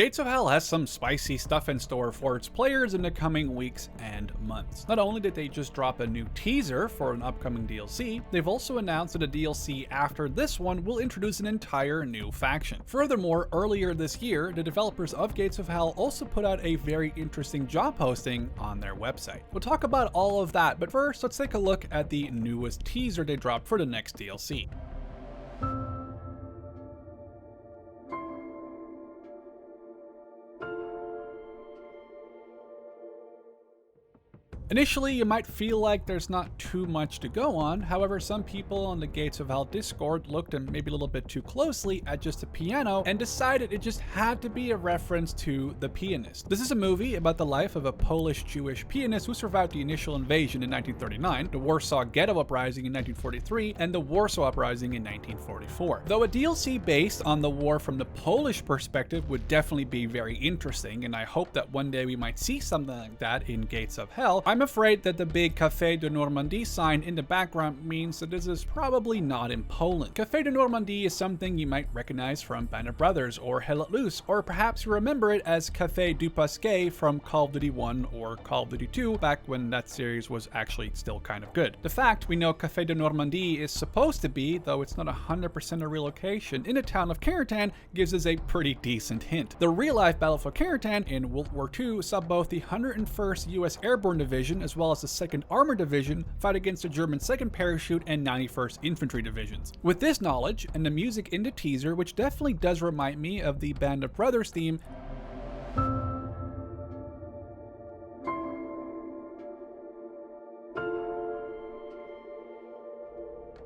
Gates of Hell has some spicy stuff in store for its players in the coming weeks and months. Not only did they just drop a new teaser for an upcoming DLC, they've also announced that a DLC after this one will introduce an entire new faction. Furthermore, earlier this year, the developers of Gates of Hell also put out a very interesting job posting on their website. We'll talk about all of that, but first, let's take a look at the newest teaser they dropped for the next DLC. Initially, you might feel like there's not too much to go on. However, some people on the Gates of Hell Discord looked and maybe a little bit too closely at just a piano and decided it just had to be a reference to The Pianist. This is a movie about the life of a Polish-Jewish pianist who survived the initial invasion in 1939, the Warsaw Ghetto Uprising in 1943, and the Warsaw Uprising in 1944. Though a DLC based on the war from the Polish perspective would definitely be very interesting, and I hope that one day we might see something like that in Gates of Hell, I'm afraid that the big Café de Normandie sign in the background means that this is probably not in Poland. Café de Normandie is something you might recognize from Band of Brothers or Hell Let Loose, or perhaps you remember it as Café du Pasquet from Call of Duty 1 or Call of Duty 2, back when that series was actually still kind of good. The fact we know Café de Normandie is supposed to be, though it's not 100% a real location, in the town of Kärnten gives us a pretty decent hint. The real-life battle for Kärnten in World War II saw both the 101st US Airborne Division as well as the 2nd Armored Division fight against the German 2nd Parachute and 91st Infantry Divisions. With this knowledge and the music in the teaser, which definitely does remind me of the Band of Brothers theme,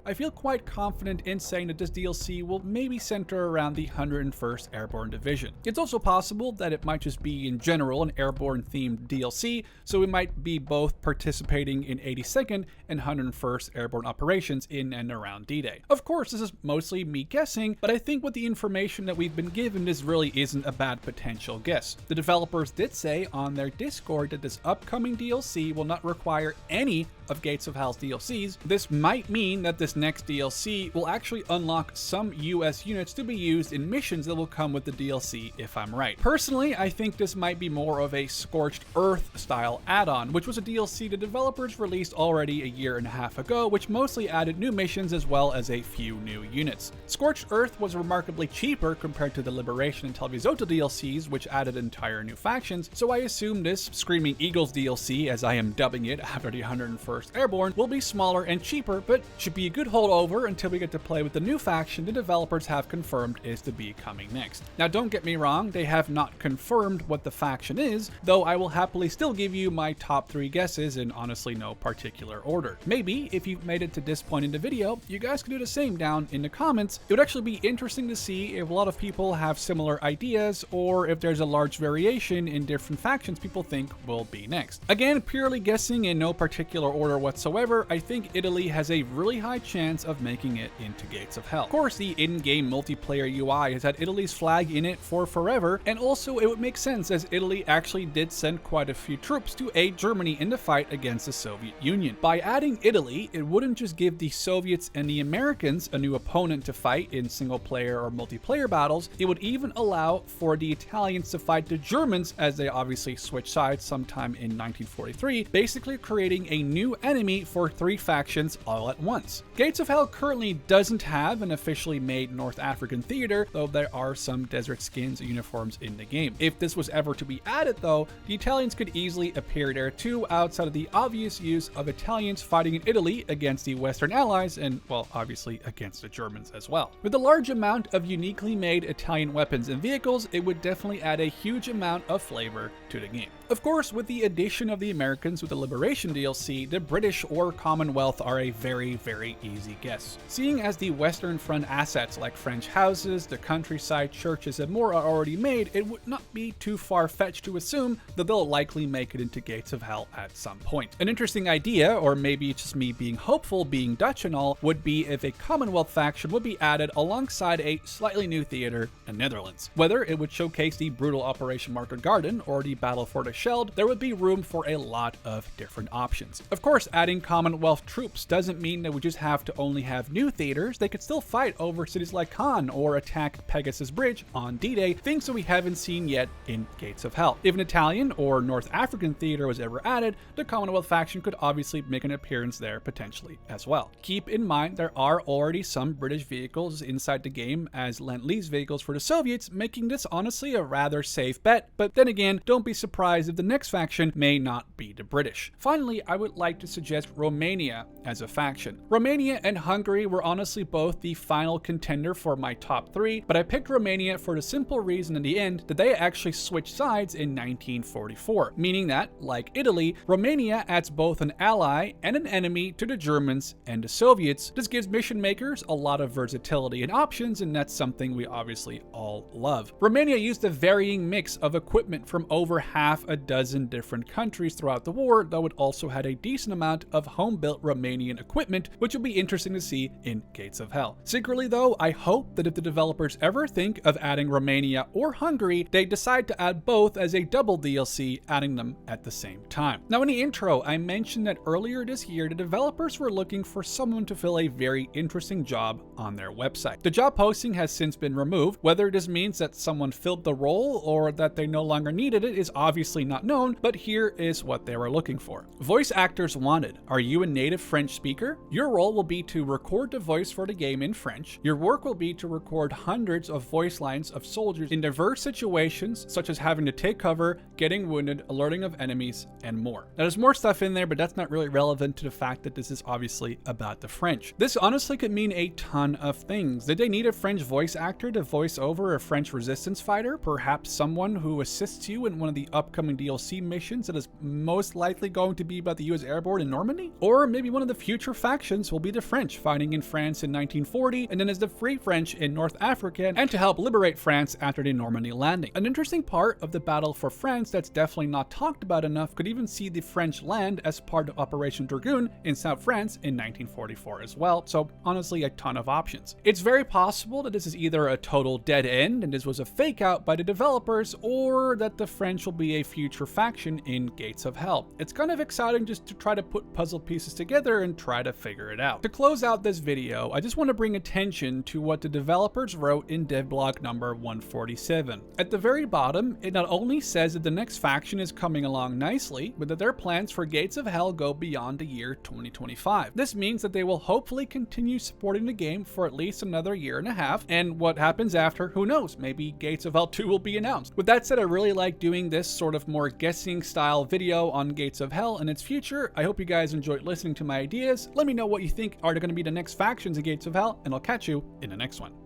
I feel quite confident in saying that this DLC will maybe center around the 101st Airborne Division. It's also possible that it might just be in general an airborne themed DLC, so we might be both participating in 82nd and 101st Airborne operations in and around D-Day. Of course, this is mostly me guessing, but I think with the information that we've been given, this really isn't a bad potential guess. The developers did say on their Discord that this upcoming DLC will not require any of Gates of Hell's DLCs. This might mean that this next DLC will actually unlock some US units to be used in missions that will come with the DLC if I'm right. Personally, I think this might be more of a Scorched Earth style add-on, which was a DLC the developers released already a year and a half ago, which mostly added new missions as well as a few new units. Scorched Earth was remarkably cheaper compared to the Liberation and Telvisota DLCs, which added entire new factions, so I assume this Screaming Eagles DLC, as I am dubbing it after the 101st Airborne, will be smaller and cheaper, but should be a good holdover until we get to play with the new faction the developers have confirmed is to be coming next. Now don't get me wrong, they have not confirmed what the faction is, though I will happily still give you my top 3 guesses in honestly no particular order. Maybe if you've made it to this point in the video, you guys can do the same down in the comments. It would actually be interesting to see if a lot of people have similar ideas or if there's a large variation in different factions people think will be next. Again, purely guessing in no particular order whatsoever, I think Italy has a really high chance of making it into Gates of Hell. Of course, the in-game multiplayer UI has had Italy's flag in it for forever, and also it would make sense as Italy actually did send quite a few troops to aid Germany in the fight against the Soviet Union. By adding Italy, it wouldn't just give the Soviets and the Americans a new opponent to fight in single-player or multiplayer battles, it would even allow for the Italians to fight the Germans as they obviously switched sides sometime in 1943, basically creating a new enemy for 3 factions all at once. Gates of Hell currently doesn't have an officially made North African theater, though there are some desert skins and uniforms in the game. If this was ever to be added though, the Italians could easily appear there too, outside of the obvious use of Italians fighting in Italy against the Western Allies and, well, obviously against the Germans as well. With a large amount of uniquely made Italian weapons and vehicles, it would definitely add a huge amount of flavor to the game. Of course, with the addition of the Americans with the Liberation DLC, the British or Commonwealth are a very, very easy guess. Seeing as the Western Front assets like French houses, the countryside, churches, and more are already made, it would not be too far-fetched to assume that they'll likely make it into Gates of Hell at some point. An interesting idea, or maybe it's just me being hopeful, being Dutch and all, would be if a Commonwealth faction would be added alongside a slightly new theater in Netherlands. Whether it would showcase the brutal Operation Market Garden or the battle for the shelled, there would be room for a lot of different options. Of course, adding Commonwealth troops doesn't mean that we just have to only have new theaters. They could still fight over cities like Caen or attack Pegasus Bridge on D-Day, things that we haven't seen yet in Gates of Hell. If an Italian or North African theater was ever added, the Commonwealth faction could obviously make an appearance there potentially as well. Keep in mind there are already some British vehicles inside the game as Lend-Lease vehicles for the Soviets, making this honestly a rather safe bet, but then again, don't be surprised if the next faction may not be the British. Finally, I would like to suggest Romania as a faction. Romania and Hungary were honestly both the final contender for my top 3, but I picked Romania for the simple reason in the end that they actually switched sides in 1944, meaning that, like Italy, Romania adds both an ally and an enemy to the Germans and the Soviets. This gives mission makers a lot of versatility and options, and that's something we obviously all love. Romania used a varying mix of equipment from over half a dozen different countries throughout the war, though it also had a decent amount of home-built Romanian equipment, which will be interesting to see in Gates of Hell. Secretly though, I hope that if the developers ever think of adding Romania or Hungary, they decide to add both as a double DLC, adding them at the same time. Now in the intro, I mentioned that earlier this year, the developers were looking for someone to fill a very interesting job on their website. The job posting has since been removed. Whether this means that someone filled the role or that they no longer needed it is obviously not known, but here is what they were looking for. Voice actors wanted. Are you a native French speaker? Your role will be to record the voice for the game in French. Your work will be to record hundreds of voice lines of soldiers in diverse situations, such as having to take cover, getting wounded, alerting of enemies, and more. Now, there's more stuff in there, but that's not really relevant to the fact that this is obviously about the French. This honestly could mean a ton of things. Did they need a French voice actor to voice over a French resistance fighter? Perhaps someone who assists you in one of the upcoming DLC missions that is most likely going to be about the US Airborne in Normandy? Or maybe one of the future factions will be the French fighting in France in 1940, and then as the Free French in North Africa, and to help liberate France after the Normandy landing. An interesting part of the battle for France that's definitely not talked about enough could even see the French land as part of Operation Dragoon in South France in 1944 as well, so honestly a ton of options. It's very possible that this is either a total dead end and this was a fake out by the developers, or that the French will be a future faction in Gates of Hell. It's kind of exciting just to try to put puzzle pieces together and try to figure it out. To close out this video, I just want to bring attention to what the developers wrote in devblog number 147. At the very bottom, it not only says that the next faction is coming along nicely, but that their plans for Gates of Hell go beyond the year 2025. This means that they will hopefully continue supporting the game for at least another year and a half, and what happens after, who knows, maybe Gates of Hell 2 will be announced. With that said, I really like doing this sort of more guessing style video on Gates of Hell and its future. I hope you guys enjoyed listening to my ideas. Let me know what you think are going to be the next factions in Gates of Hell, and I'll catch you in the next one.